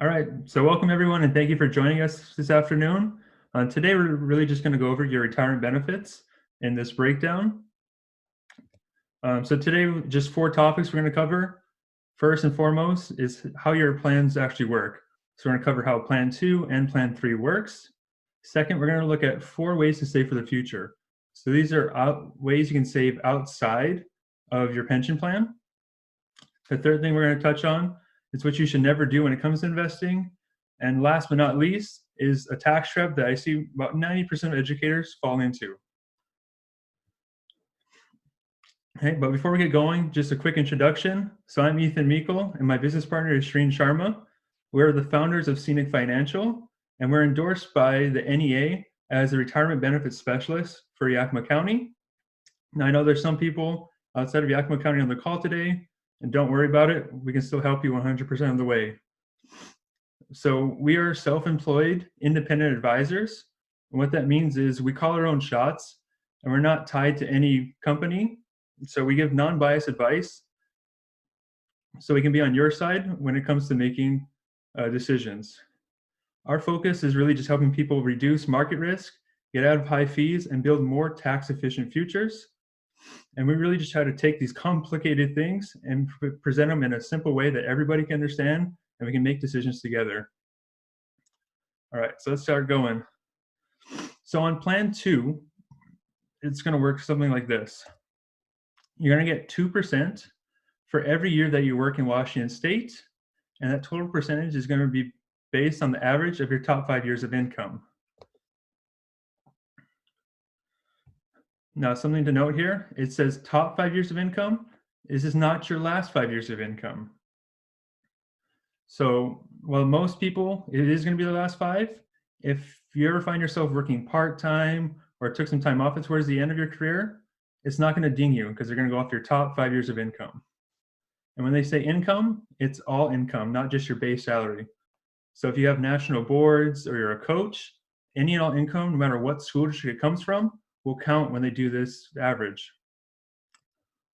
All right, so welcome everyone and thank you for joining us this afternoon. Today we're really just going to go over your retirement benefits in this breakdown. So today, just 4 topics we're going to cover. First and foremost is how your plans actually work. So we're going to cover how Plan 2 and Plan 3 works. Second, we're going to look at 4 ways to save for the future. So these are ways you can save outside of your pension plan. The third thing we're going to touch on is what you should never do when it comes to investing. And last but not least is a tax trap that I see about 90% of educators fall into. Okay, but before we get going, just a quick introduction. So I'm Ethan Meikle, and my business partner is Shreen Sharma. We're the founders of Scenic Financial, and we're endorsed by the NEA as a retirement benefits specialist for Yakima County. Now, I know there's some people outside of Yakima County on the call today, and don't worry about it. We can still help you 100% of the way. So we are self-employed, independent advisors. And what that means is we call our own shots, and we're not tied to any company. So we give non-biased advice so we can be on your side when it comes to making decisions. Our focus is really just helping people reduce market risk, get out of high fees, and build more tax-efficient futures. And we really just try to take these complicated things and present them in a simple way that everybody can understand, and we can make decisions together. All right, so let's start going. So on Plan 2, it's going to work something like this. You're going to get 2% for every year that you work in Washington State, and that total percentage is going to be based on the average of your top 5 years of income. Now, something to note here, it says top 5 years of income. This is not your last 5 years of income. So while most people, it is going to be the last 5, if you ever find yourself working part-time or took some time off towards the end of your career, it's not going to ding you because they're going to go off your top 5 years of income. And when they say income, it's all income, not just your base salary. So if you have national boards or you're a coach, any and all income, no matter what school district it comes from, will count when they do this average.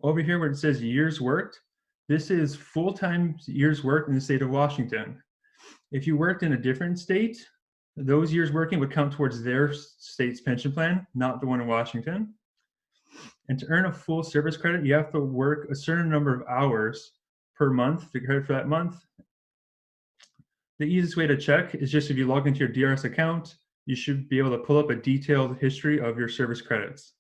Over here where it says years worked, this is full-time years worked in the state of Washington. If you worked in a different state, those years working would count towards their state's pension plan, not the one in Washington. And to earn a full service credit, you have to work a certain number of hours per month to get credit for that month. The easiest way to check is just if you log into your DRS account, you should be able to pull up a detailed history of your service credits.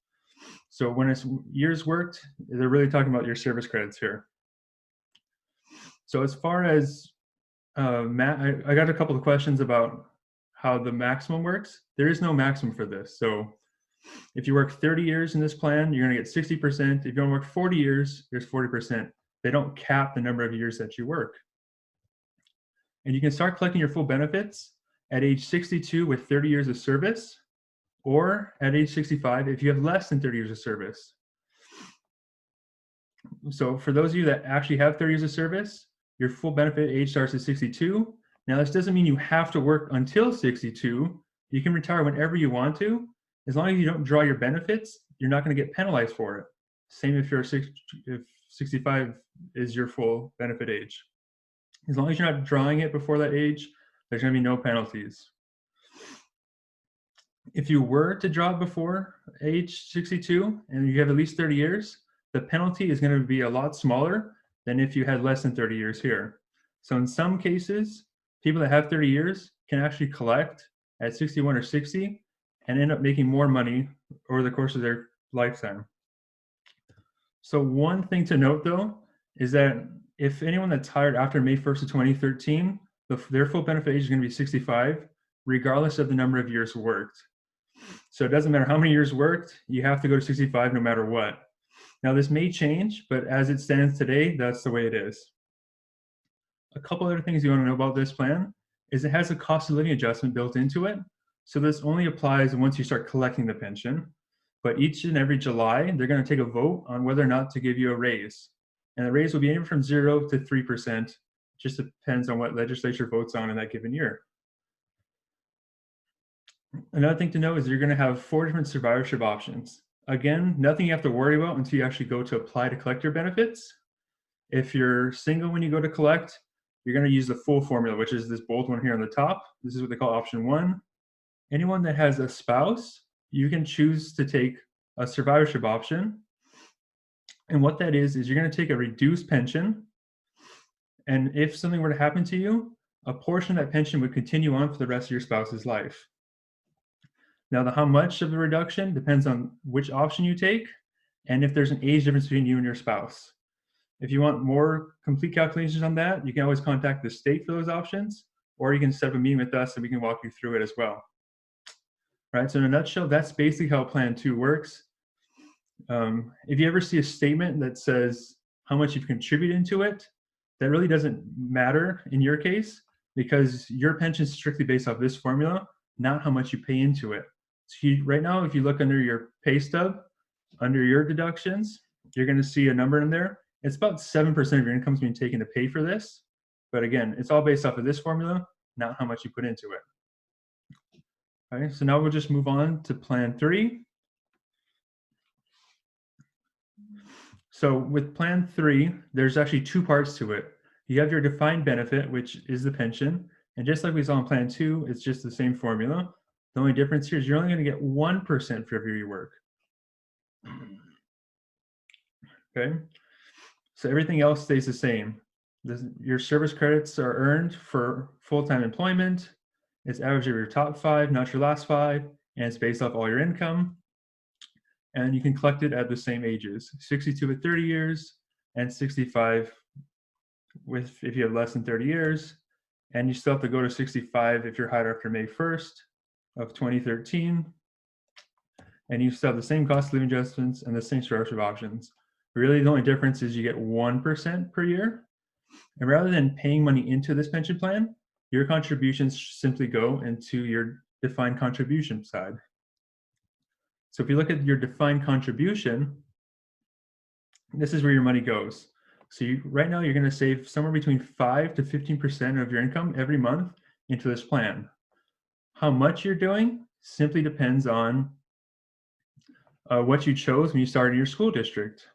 So when it's years worked, they're really talking about your service credits here. So as far as I got a couple of questions about how the maximum works. There is no maximum for this. So if you work 30 years in this plan, you're going to get 60%. If you want to work 40 years, there's 40%. They don't cap the number of years that you work. And you can start collecting your full benefits at age 62 with 30 years of service, or at age 65 if you have less than 30 years of service. So for those of you that actually have 30 years of service, your full benefit age starts at 62. Now this doesn't mean you have to work until 62. You can retire whenever you want to. As long as you don't draw your benefits, you're not going to get penalized for it. Same if if 65 is your full benefit age. As long as you're not drawing it before that age, there's going to be no penalties. If you were to draw it before age 62 and you have at least 30 years, the penalty is going to be a lot smaller than if you had less than 30 years here. So in some cases, people that have 30 years can actually collect at 61 or 60 and end up making more money over the course of their lifetime. So one thing to note though, is that if anyone that's hired after May 1st of 2013, their full benefit age is going to be 65, regardless of the number of years worked. So it doesn't matter how many years worked, you have to go to 65 no matter what. Now this may change, but as it stands today, that's the way it is. A couple other things you want to know about this plan is it has a cost of living adjustment built into it. So this only applies once you start collecting the pension. But each and every July, they're going to take a vote on whether or not to give you a raise. And the raise will be anywhere from 0 to 3%. Just depends on what legislature votes on in that given year. Another thing to know is you're going to have 4 different survivorship options. Again, nothing you have to worry about until you actually go to apply to collect your benefits. If you're single when you go to collect, you're going to use the full formula, which is this bold one here on the top. This is what they call option 1. Anyone that has a spouse, you can choose to take a survivorship option. And what that is you're going to take a reduced pension. And if something were to happen to you, a portion of that pension would continue on for the rest of your spouse's life. Now, how much of the reduction depends on which option you take and if there's an age difference between you and your spouse. If you want more complete calculations on that, you can always contact the state for those options, or you can set up a meeting with us and we can walk you through it as well. All right, so in a nutshell, that's basically how Plan 2 works. If you ever see a statement that says how much you've contributed into it, that really doesn't matter in your case because your pension is strictly based off this formula, not how much you pay into it. So right now, if you look under your pay stub, under your deductions, you're going to see a number in there. It's about 7% of your income is being taken to pay for this. But again, it's all based off of this formula, not how much you put into it. All right, so now we'll just move on to Plan 3. So with Plan 3, there's actually 2 parts to it. You have your defined benefit, which is the pension. And just like we saw in Plan 2, it's just the same formula. The only difference here is you're only going to get 1% for every year you work. Okay, so everything else stays the same. Your service credits are earned for full-time employment. It's average of your top 5, not your last 5, and it's based off all your income. And you can collect it at the same ages, 62 at 30 years and 65 if you have less than 30 years. And you still have to go to 65 if you're hired after May 1st of 2013. And you still have the same cost of living adjustments and the same survivorship options. Really, the only difference is you get 1% per year. And rather than paying money into this pension plan, your contributions simply go into your defined contribution side. So if you look at your defined contribution, this is where your money goes. So right now, you're going to save somewhere between 5 to 15% of your income every month into this plan. How much you're doing simply depends on what you chose when you started your school district.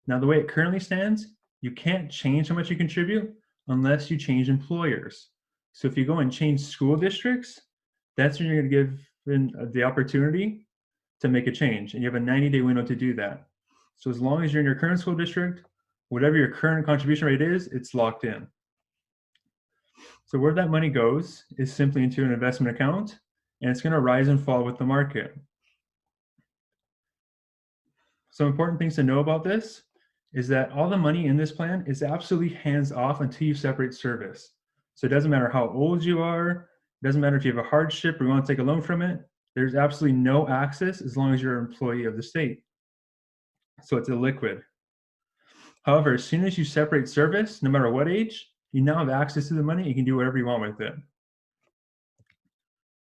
Now, the way it currently stands, you can't change how much you contribute unless you change employers. So if you go and change school districts, that's when you're going to give the opportunity to make a change. And you have a 90-day window to do that. So as long as you're in your current school district, whatever your current contribution rate is, it's locked in. So where that money goes is simply into an investment account, and it's going to rise and fall with the market. Some important things to know about this is that all the money in this plan is absolutely hands-off until you separate service. So it doesn't matter how old you are, it doesn't matter if you have a hardship or you want to take a loan from it, there's absolutely no access as long as you're an employee of the state. So it's illiquid. However, as soon as you separate service, no matter what age, you now have access to the money, you can do whatever you want with it.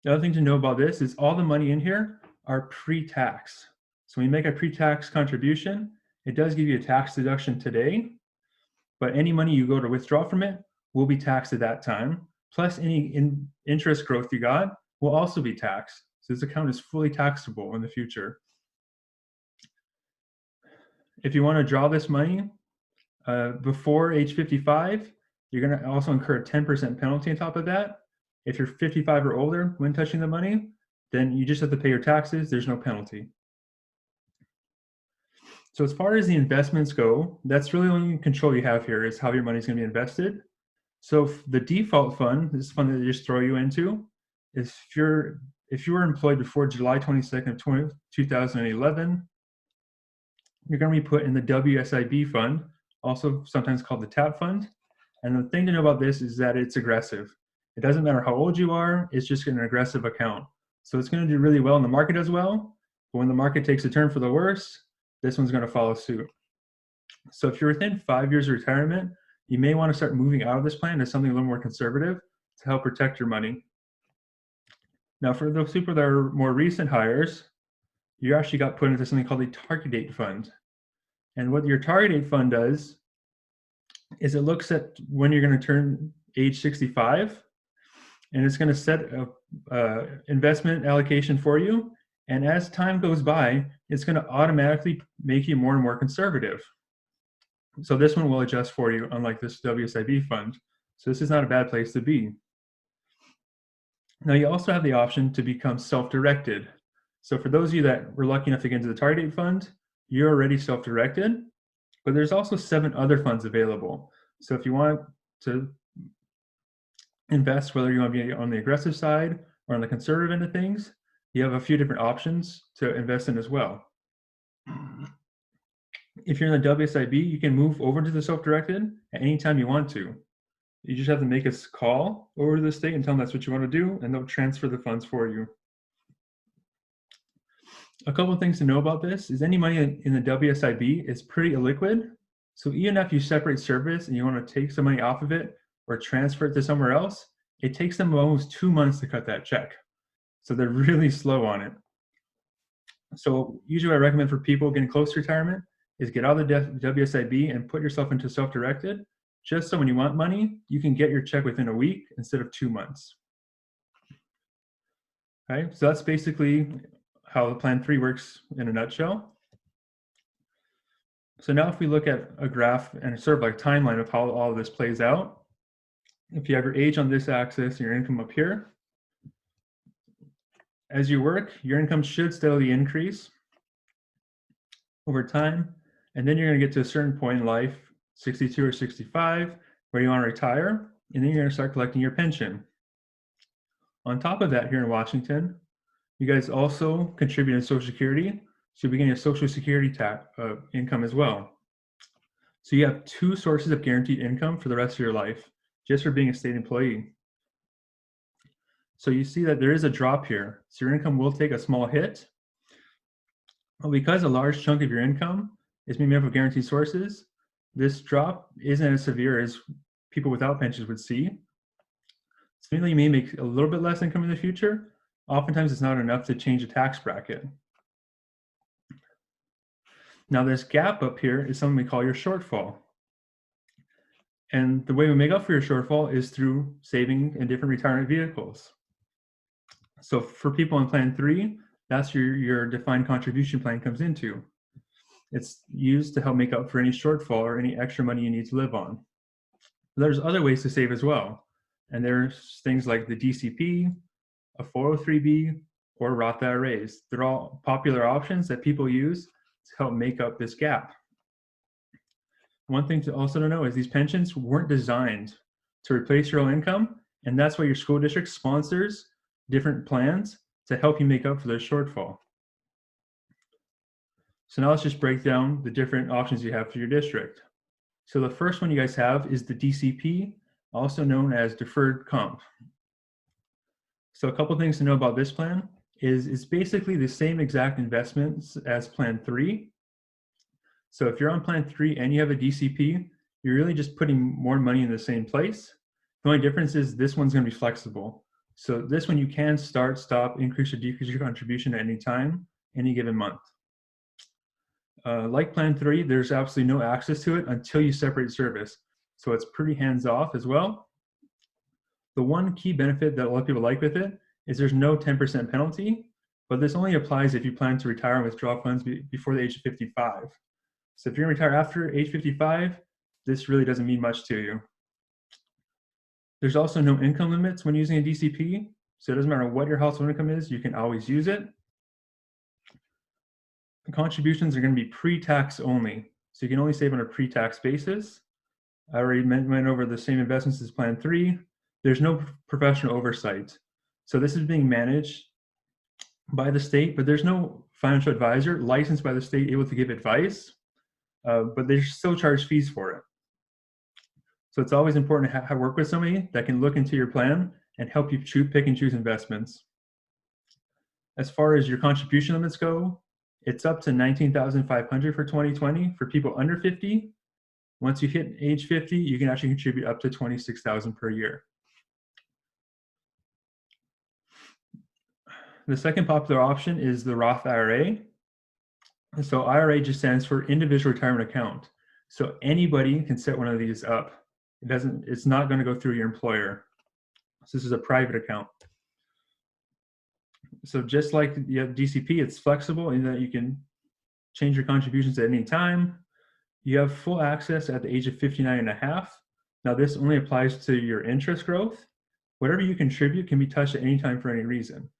The other thing to know about this is all the money in here are pre-tax. So when you make a pre-tax contribution, it does give you a tax deduction today, but any money you go to withdraw from it will be taxed at that time. Plus any interest growth you got will also be taxed. So this account is fully taxable in the future. If you want to draw this money before age 55, you're going to also incur a 10% penalty on top of that. If you're 55 or older when touching the money, then you just have to pay your taxes. There's no penalty. So as far as the investments go, that's really the only control you have here is how your money is going to be invested. So the default fund, this fund that they just throw you into, is if you were employed before July 22nd of 2011, you're going to be put in the Wsib Fund, also sometimes called the TAP Fund. And the thing to know about this is that it's aggressive. It doesn't matter how old you are, it's just an aggressive account. So it's going to do really well in the market as well, but when the market takes a turn for the worse, this one's going to follow suit. So if you're within 5 years of retirement, you may want to start moving out of this plan to something a little more conservative to help protect your money. Now, for those people that are more recent hires, you actually got put into something called a target date fund. And what your target date fund does is it looks at when you're going to turn age 65, and it's going to set a investment allocation for you. And as time goes by, it's going to automatically make you more and more conservative. So this one will adjust for you, unlike this Wsib fund. So this is not a bad place to be. Now you also have the option to become self-directed. So for those of you that were lucky enough to get into the Target Date Fund, you're already self-directed, but there's also 7 other funds available. So if you want to invest, whether you want to be on the aggressive side or on the conservative end of things, you have a few different options to invest in as well. If you're in the WSIB, you can move over to the self-directed at any time you want to. You just have to make a call over to the state and tell them that's what you want to do, and they'll transfer the funds for you. A couple of things to know about this is any money in the WSIB is pretty illiquid. So even if you separate service and you want to take some money off of it or transfer it to somewhere else, it takes them almost 2 months to cut that check. So they're really slow on it. So usually what I recommend for people getting close to retirement is get out of the WSIB and put yourself into self-directed, just so when you want money, you can get your check within a week instead of 2 months. Okay, so that's basically how the Plan 3 works in a nutshell. So now if we look at a graph and sort of like timeline of how all of this plays out, if you have your age on this axis, your income up here, as you work, your income should steadily increase over time, and then you're going to get to a certain point in life, 62 or 65, where you want to retire, and then you're going to start collecting your pension. On top of that, here in Washington, you guys also contribute to Social Security, so you're getting a Social Security income as well. So you have 2 sources of guaranteed income for the rest of your life, just for being a state employee. So you see that there is a drop here. So your income will take a small hit. But because a large chunk of your income is made up of guaranteed sources, this drop isn't as severe as people without pensions would see. So you may make a little bit less income in the future. Oftentimes it's not enough to change a tax bracket. Now this gap up here is something we call your shortfall. And the way we make up for your shortfall is through saving in different retirement vehicles. So for people in Plan 3, that's your defined contribution plan comes into. It's used to help make up for any shortfall or any extra money you need to live on. There's other ways to save as well. And there's things like the DCP, a 403B, or Roth IRAs. They're all popular options that people use to help make up this gap. One thing to also know is these pensions weren't designed to replace your own income, and that's why your school district sponsors different plans to help you make up for their shortfall. So now let's just break down the different options you have for your district. So the first one you guys have is the DCP, also known as deferred comp. So a couple things to know about this plan is it's basically the same exact investments as Plan 3. So if you're on Plan 3 and you have a DCP, you're really just putting more money in the same place. The only difference is this one's going to be flexible. So this one you can start, stop, increase or decrease your contribution at any time, any given month. Like Plan 3, there's absolutely no access to it until you separate service. So it's pretty hands-off as well. The one key benefit that a lot of people like with it is there's no 10% penalty, but this only applies if you plan to retire and withdraw funds before the age of 55. So if you're gonna retire after age 55, this really doesn't mean much to you. There's also no income limits when using a DCP, so it doesn't matter what your household income is, you can always use it. The contributions are going to be pre-tax only, so you can only save on a pre-tax basis. I already went over the same investments as Plan 3. There's no professional oversight. So this is being managed by the state, but there's no financial advisor licensed by the state able to give advice, but they still charge fees for it. So it's always important to work with somebody that can look into your plan and help you pick and choose investments. As far as your contribution limits go, it's up to $19,500 for 2020 for people under 50. Once you hit age 50, you can actually contribute up to $26,000 per year. The second popular option is the Roth IRA. So IRA just stands for Individual Retirement Account. So anybody can set one of these up. It's not going to go through your employer. So this is a private account. So just like you have DCP, it's flexible in that you can change your contributions at any time. You have full access at the age of 59 and a half. Now, this only applies to your interest growth. Whatever you contribute can be touched at any time for any reason.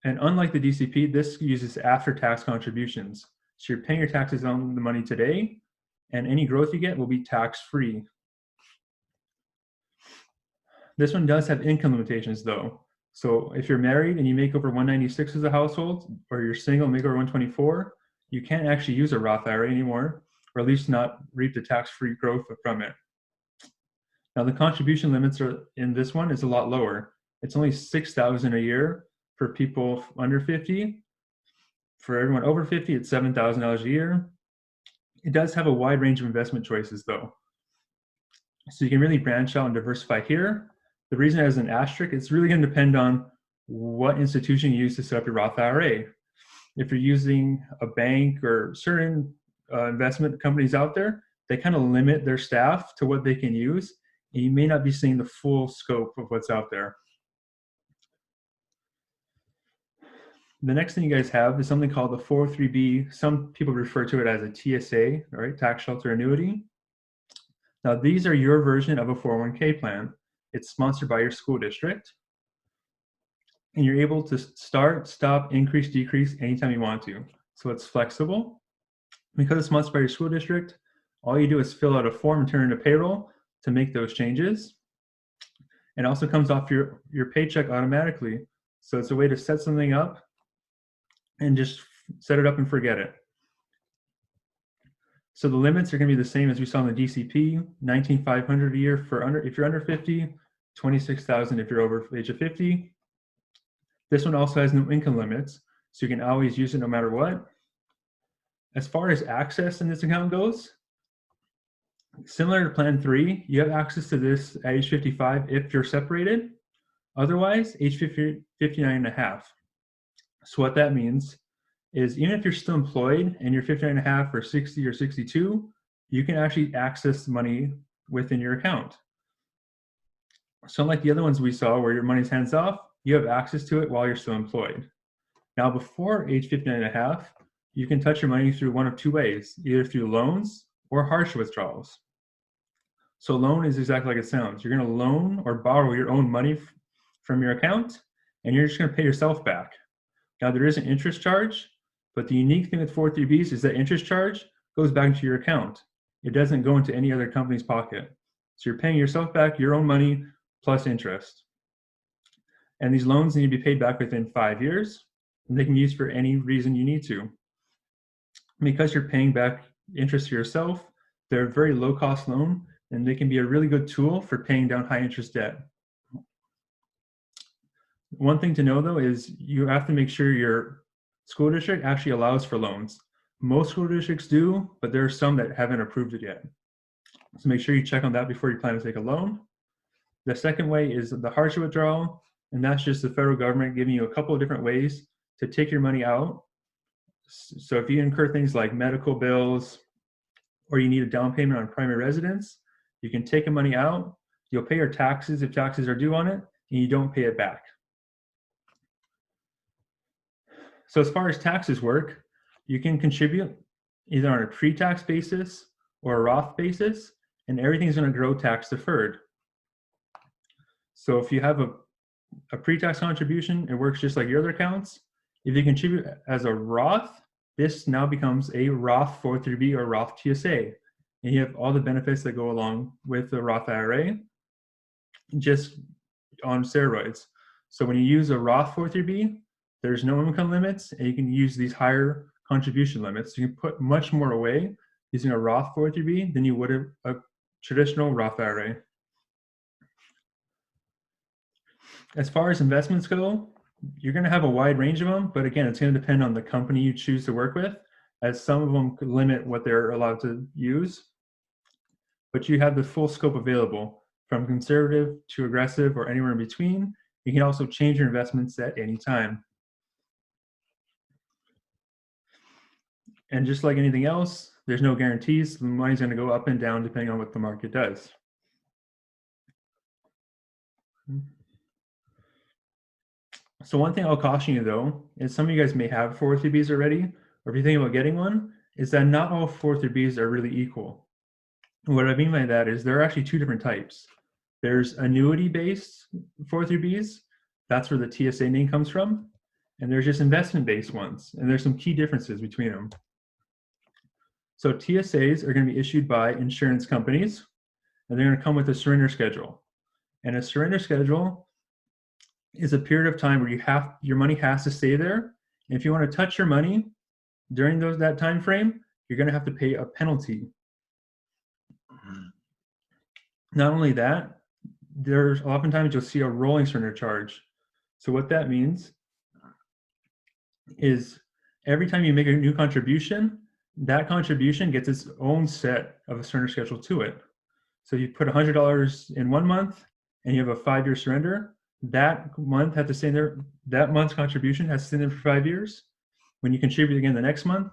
And unlike the DCP, this uses after-tax contributions. So you're paying your taxes on the money today, and any growth you get will be tax-free. This one does have income limitations though. So if you're married and you make over 196 as a household, or you're single and make over 124, you can't actually use a Roth IRA anymore, or at least not reap the tax-free growth from it. Now the contribution limits are in this one is a lot lower. It's only $6,000 a year for people under 50. For everyone over 50, it's $7,000 a year. It does have a wide range of investment choices though. So you can really branch out and diversify here. The reason it has an asterisk, it's really going to depend on what institution you use to set up your Roth IRA. If you're using a bank or certain investment companies out there, they kind of limit their staff to what they can use, and you may not be seeing the full scope of what's out there. The next thing you guys have is something called the 403B. Some people refer to it as a TSA, right? Tax Shelter Annuity. Now, these are your version of a 401k plan. It's sponsored by your school district. And you're able to start, stop, increase, decrease anytime you want to. So it's flexible. Because it's sponsored by your school district, all you do is fill out a form and turn it into payroll to make those changes. It also comes off your paycheck automatically. So it's a way to set something up and just set it up and forget it. So the limits are going to be the same as we saw in the DCP, $19,500 a year if you're under 50, $26,000 if you're over the age of 50. This one also has no income limits, so you can always use it no matter what. As far as access in this account goes, similar to Plan 3, you have access to this at age 55 if you're separated. Otherwise, age 59 and a half. So what that means is even if you're still employed and you're 59 and a half or 60 or 62, you can actually access money within your account. So unlike the other ones we saw where your money's hands off, you have access to it while you're still employed. Now before age 59 and a half, you can touch your money through one of two ways, either through loans or harsh withdrawals. So loan is exactly like it sounds. You're going to loan or borrow your own money from your account, and you're just going to pay yourself back. Now there is an interest charge, but the unique thing with 403Bs is that interest charge goes back into your account. It doesn't go into any other company's pocket. So you're paying yourself back your own money plus interest. And these loans need to be paid back within 5 years, and they can be used for any reason you need to. Because you're paying back interest to yourself, they're a very low cost loan, and they can be a really good tool for paying down high interest debt. One thing to know though is you have to make sure your school district actually allows for loans. Most school districts do, but there are some that haven't approved it yet. So make sure you check on that before you plan to take a loan. The second way is the hardship withdrawal, and that's just the federal government giving you a couple of different ways to take your money out. So if you incur things like medical bills, or you need a down payment on primary residence, you can take the money out, you'll pay your taxes if taxes are due on it, and you don't pay it back. So as far as taxes work, you can contribute either on a pre-tax basis or a Roth basis, and everything's going to grow tax deferred. So if you have a pre-tax contribution, it works just like your other accounts. If you contribute as a Roth, this now becomes a Roth 403B or Roth TSA. And you have all the benefits that go along with the Roth IRA, just on steroids. So when you use a Roth 403B, there's no income limits, and you can use these higher contribution limits. So you can put much more away using a Roth 403B than you would a traditional Roth IRA. As far as investments go, you're going to have a wide range of them, but again, it's going to depend on the company you choose to work with, as some of them could limit what they're allowed to use. But you have the full scope available, from conservative to aggressive or anywhere in between. You can also change your investments at any time. And just like anything else, there's no guarantees. The money's going to go up and down depending on what the market does. So one thing I'll caution you though, is some of you guys may have 403Bs already, or if you think about getting one, is that not all 403Bs are really equal. What I mean by that is there are actually two different types. There's annuity-based 403Bs. That's where the TSA name comes from. And there's just investment-based ones. And there's some key differences between them. So TSAs are going to be issued by insurance companies, and they're going to come with a surrender schedule. And a surrender schedule is a period of time where your money has to stay there. And if you want to touch your money during that time frame, you're going to have to pay a penalty. Not only that, there's oftentimes you'll see a rolling surrender charge. So what that means is every time you make a new contribution, that contribution gets its own set of a surrender schedule to it. So you put $100 in 1 month and you have a 5-year surrender, that month has to stay there, that month's contribution has to stay there for 5 years. When you contribute again the next month,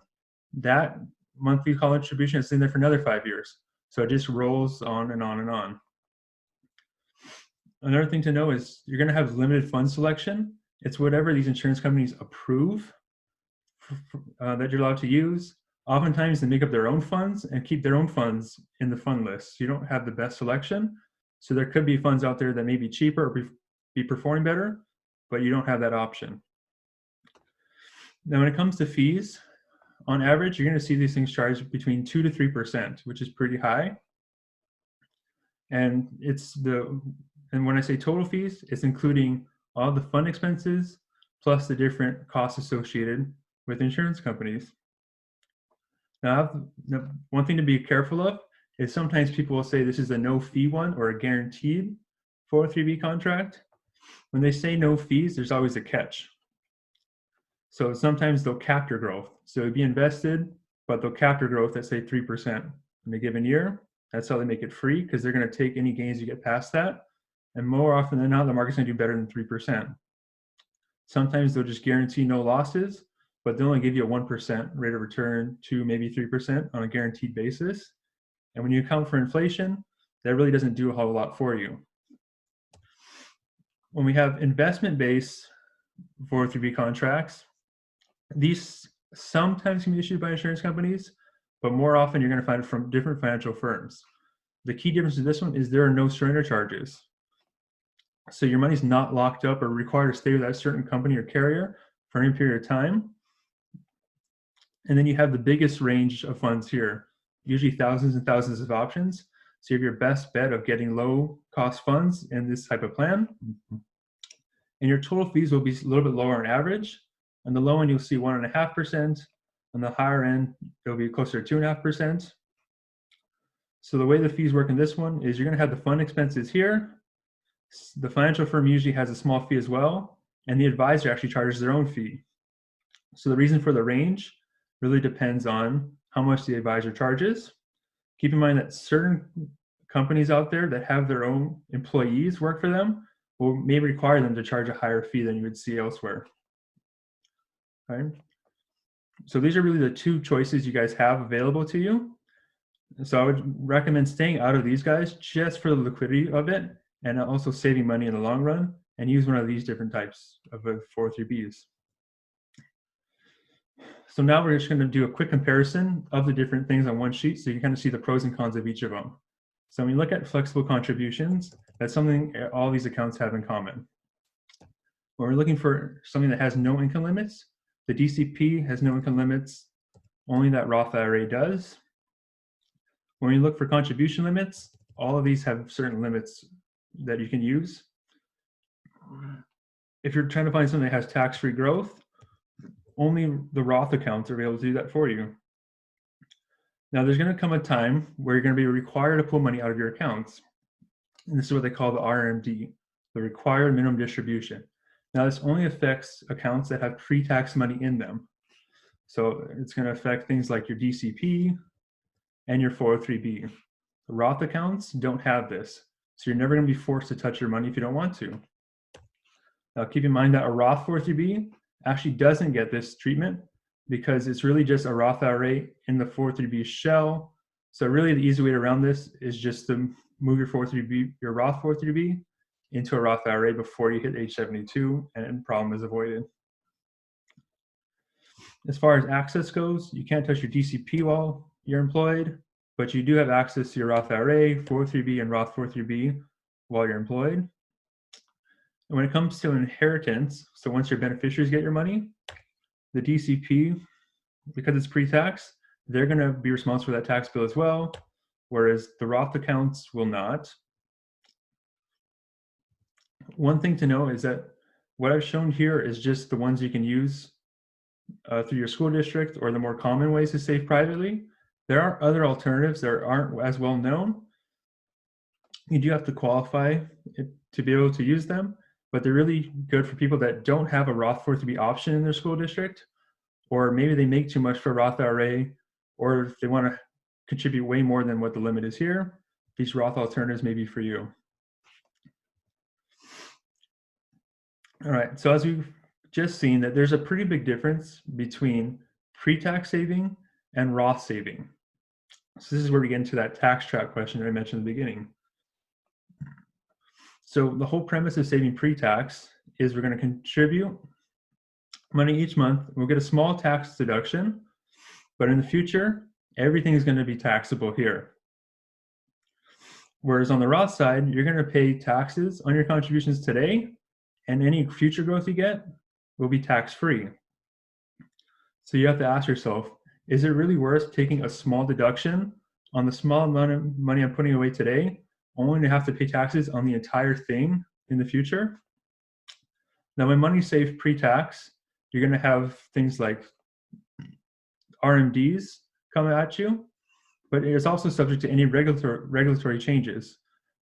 that monthly contribution has to stay there for another 5 years. So it just rolls on and on and on. Another thing to know is you're going to have limited fund selection. It's whatever these insurance companies approve that you're allowed to use. Oftentimes they make up their own funds and keep their own funds in the fund list. You don't have the best selection. So there could be funds out there that may be cheaper or be performing better, but you don't have that option. Now, when it comes to fees, on average, you're going to see these things charged between 2 to 3%, which is pretty high. And when I say total fees, it's including all the fund expenses plus the different costs associated with insurance companies. Now, one thing to be careful of is sometimes people will say this is a no fee one or a guaranteed 403B contract. When they say no fees, there's always a catch. So sometimes they'll cap your growth. So it'd be invested, but they'll cap your growth at say 3% in a given year. That's how they make it free, because they're going to take any gains you get past that. And more often than not, the market's going to do better than 3%. Sometimes they'll just guarantee no losses, but they'll only give you a 1% rate of return to maybe 3% on a guaranteed basis. And when you account for inflation, that really doesn't do a whole lot for you. When we have investment-based 403B contracts, these sometimes can be issued by insurance companies, but more often you're going to find it from different financial firms. The key difference in this one is there are no surrender charges. So your money's not locked up or required to stay with that certain company or carrier for any period of time. And then you have the biggest range of funds here, usually thousands and thousands of options. So you have your best bet of getting low cost funds in this type of plan. And your total fees will be a little bit lower on average. On the low end, you'll see 1.5%. On the higher end, it'll be closer to 2.5%. So the way the fees work in this one is you're going to have the fund expenses here. The financial firm usually has a small fee as well, and the advisor actually charges their own fee. So the reason for the range really depends on how much the advisor charges. Keep in mind that certain companies out there that have their own employees work for them may require them to charge a higher fee than you would see elsewhere. Okay. So these are really the two choices you guys have available to you. So I would recommend staying out of these guys just for the liquidity of it, and also saving money in the long run, and use one of these different types of 403Bs. So now we're just going to do a quick comparison of the different things on one sheet so you can kind of see the pros and cons of each of them. So when you look at flexible contributions, that's something all these accounts have in common. When we're looking for something that has no income limits, the DCP has no income limits, only that Roth IRA does. When you look for contribution limits, all of these have certain limits that you can use. If you're trying to find something that has tax-free growth, only the Roth accounts are able to do that for you. Now, there's going to come a time where you're going to be required to pull money out of your accounts. And this is what they call the RMD, the required minimum distribution. Now, this only affects accounts that have pre-tax money in them. So it's going to affect things like your DCP and your 403B. The Roth accounts don't have this. So you're never going to be forced to touch your money if you don't want to. Now, keep in mind that a Roth 403B actually doesn't get this treatment because it's really just a Roth IRA in the 403B shell. So really the easy way around this is just to move your Roth 403B into a Roth IRA before you hit age 72, and the problem is avoided. As far as access goes, you can't touch your DCP while you're employed. but you do have access to your Roth IRA, 403b, and Roth 403b while you're employed. And when it comes to inheritance, so once your beneficiaries get your money, the DCP, because it's pre-tax, they're going to be responsible for that tax bill as well, whereas the Roth accounts will not. One thing to know is that what I've shown here is just the ones you can use through your school district or the more common ways to save privately. There are other alternatives that aren't as well known. You do have to qualify to be able to use them, but they're really good for people that don't have a Roth 403b option in their school district, or maybe they make too much for a Roth IRA, or if they want to contribute way more than what the limit is here, these Roth alternatives may be for you. All right, so as we've just seen that there's a pretty big difference between pre-tax saving and Roth saving. So this is where we get into that tax trap question that I mentioned in the beginning. So the whole premise of saving pre-tax is we're going to contribute money each month. We'll get a small tax deduction, but in the future, everything is going to be taxable here. Whereas on the Roth side, you're going to pay taxes on your contributions today, and any future growth you get will be tax-free. So you have to ask yourself, is it really worth taking a small deduction on the small amount of money I'm putting away today, only to have to pay taxes on the entire thing in the future? Now, when money's saved pre-tax, you're going to have things like Rmds come at you, but it is also subject to any regulatory changes.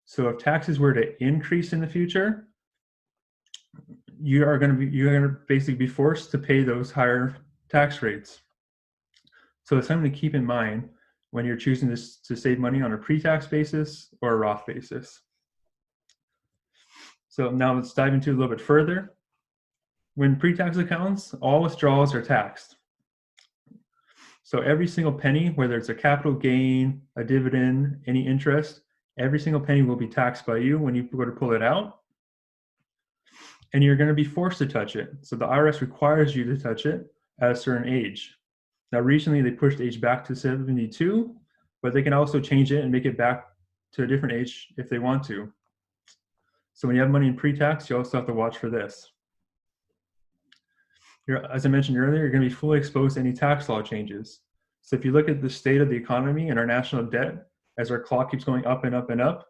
So if taxes were to increase in the future, you're going to basically be forced to pay those higher tax rates. So it's something to keep in mind when you're choosing to save money on a pre-tax basis or a Roth basis. So now let's dive into it a little bit further. When pre-tax accounts, all withdrawals are taxed. So every single penny, whether it's a capital gain, a dividend, any interest, every single penny will be taxed by you when you go to pull it out. And you're going to be forced to touch it. So the IRS requires you to touch it at a certain age. Now, recently they pushed age back to 72, but they can also change it and make it back to a different age if they want to. So when you have money in pre-tax, you also have to watch for this. As I mentioned earlier, you're going to be fully exposed to any tax law changes. So if you look at the state of the economy and our national debt, as our clock keeps going up and up and up,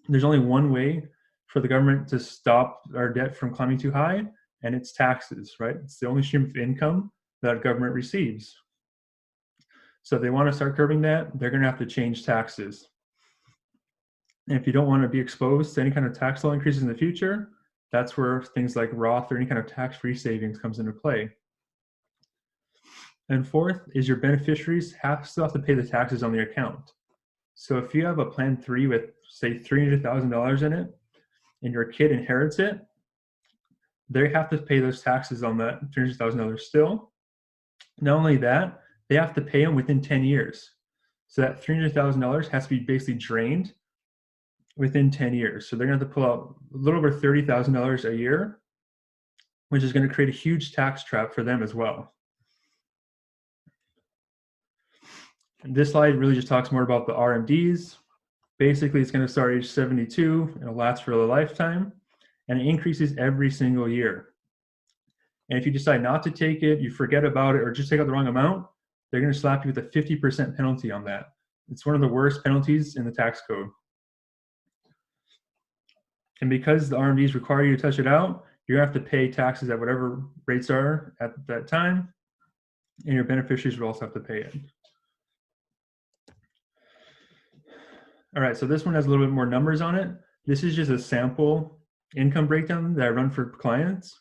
there's only one way for the government to stop our debt from climbing too high, and it's taxes, right? It's the only stream of income that government receives. So if they want to start curbing that, they're going to have to change taxes. And if you don't want to be exposed to any kind of tax law increases in the future, that's where things like Roth or any kind of tax-free savings comes into play. And fourth is your beneficiaries still have to pay the taxes on their account. So if you have a Plan 3 with, say, $300,000 in it, and your kid inherits it, they have to pay those taxes on that $300,000 still. Not only that, they have to pay them within 10 years. So that $300,000 has to be basically drained within 10 years. So they're going to have to pull out a little over $30,000 a year, which is going to create a huge tax trap for them as well. And this slide really just talks more about the RMDs. Basically, it's going to start age 72, it'll last for a lifetime, and it increases every single year. And if you decide not to take it, you forget about it, or just take out the wrong amount, they're going to slap you with a 50% penalty on that. It's one of the worst penalties in the tax code. And because the RMDs require you to touch it out, you're going to have to pay taxes at whatever rates are at that time, and your beneficiaries will also have to pay it. All right, so this one has a little bit more numbers on it. This is just a sample income breakdown that I run for clients.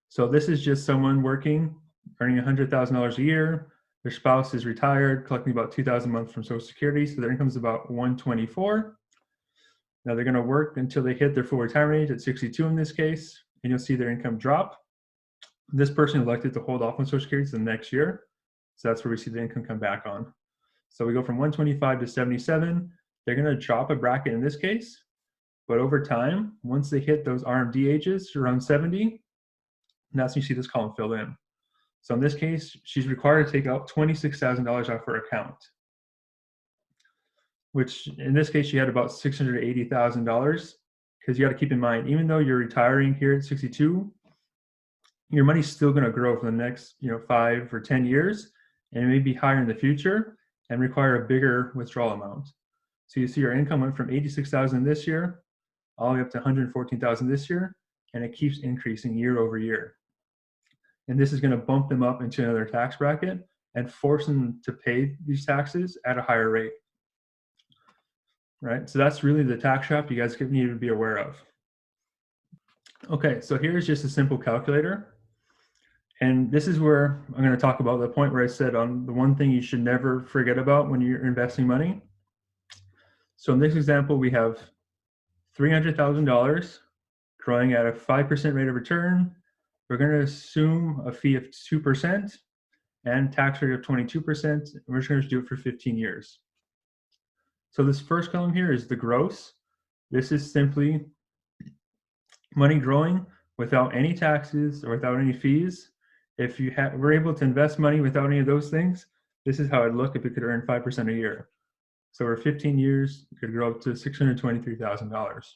So this is just someone working, earning $100,000 a year. Their spouse is retired, collecting about $2,000 a month from Social Security, so their income is about $124,000. Now they're going to work until they hit their full retirement age at 62 in this case, and you'll see their income drop. This person elected to hold off on Social Security to the next year, so that's where we see the income come back on. So we go from 125 to 77. They're going to drop a bracket in this case, but over time, once they hit those RMD ages around 70, that's when you see this column filled in. So in this case, she's required to take out $26,000 off her account. which in this case, she had about $680,000, because you got to keep in mind, even though you're retiring here at 62, your money's still going to grow for the next 5 or 10 years, and it may be higher in the future and require a bigger withdrawal amount. So you see your income went from 86,000 this year all the way up to 114,000 this year, and it keeps increasing year over year. And this is going to bump them up into another tax bracket and force them to pay these taxes at a higher rate. Right? So that's really the tax trap you guys need to be aware of. Okay, so here's just a simple calculator. And this is where I'm going to talk about the point where I said on the one thing you should never forget about when you're investing money. So in this example, we have $300,000 growing at a 5% rate of return. We're going to assume a fee of 2% and tax rate of 22%. And we're just going to do it for 15 years. So this first column here is the gross. This is simply money growing without any taxes or without any fees. If you were able to invest money without any of those things, this is how it'd look if it could earn 5% a year. So over 15 years, it could grow up to $623,000.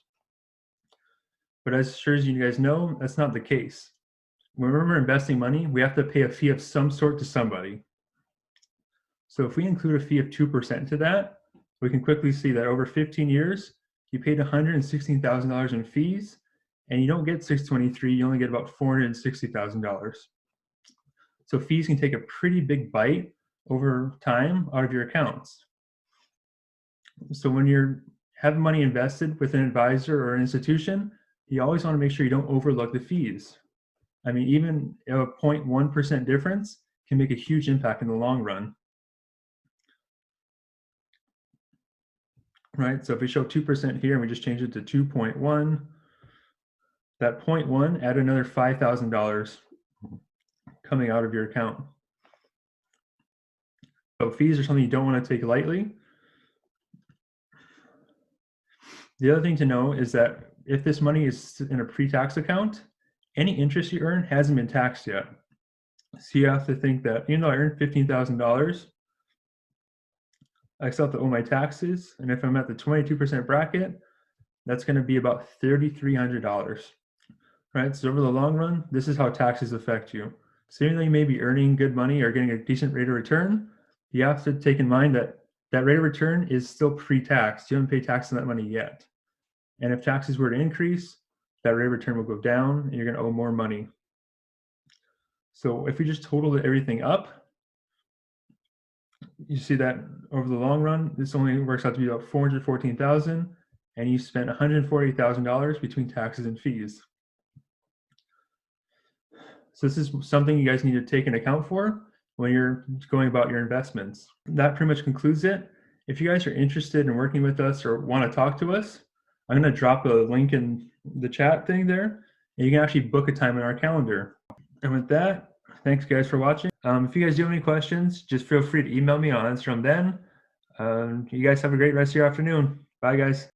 But as sure as you guys know, that's not the case. When we're investing money, we have to pay a fee of some sort to somebody. So if we include a fee of 2% to that, we can quickly see that over 15 years, you paid $116,000 in fees, and you don't get $623,000, you only get about $460,000. So fees can take a pretty big bite over time out of your accounts. So when you're having money invested with an advisor or an institution, you always want to make sure you don't overlook the fees. I mean, even a 0.1% difference can make a huge impact in the long run. Right, so if we show 2% here and we just change it to 2.1, that 0.1 add another $5,000 coming out of your account. So fees are something you don't want to take lightly. The other thing to know is that if this money is in a pre-tax account, any interest you earn hasn't been taxed yet. So you have to think that even though I earned $15,000, I still have to owe my taxes. And if I'm at the 22% bracket, that's going to be about $3,300. Right? So over the long run, this is how taxes affect you. So even though you may be earning good money or getting a decent rate of return, you have to take in mind that that rate of return is still pre-tax. You haven't paid tax on that money yet. And if taxes were to increase, that rate of return will go down and you're going to owe more money. So if we just total everything up, you see that over the long run, this only works out to be about $414,000, and you spent $140,000 between taxes and fees. So this is something you guys need to take into account for when you're going about your investments. That pretty much concludes it. If you guys are interested in working with us or want to talk to us, I'm going to drop a link in the chat thing there, and you can actually book a time in our calendar. And with that, thanks guys for watching. If you guys do have any questions, just feel free to email me. I'll answer them then. You guys have a great rest of your afternoon. Bye guys.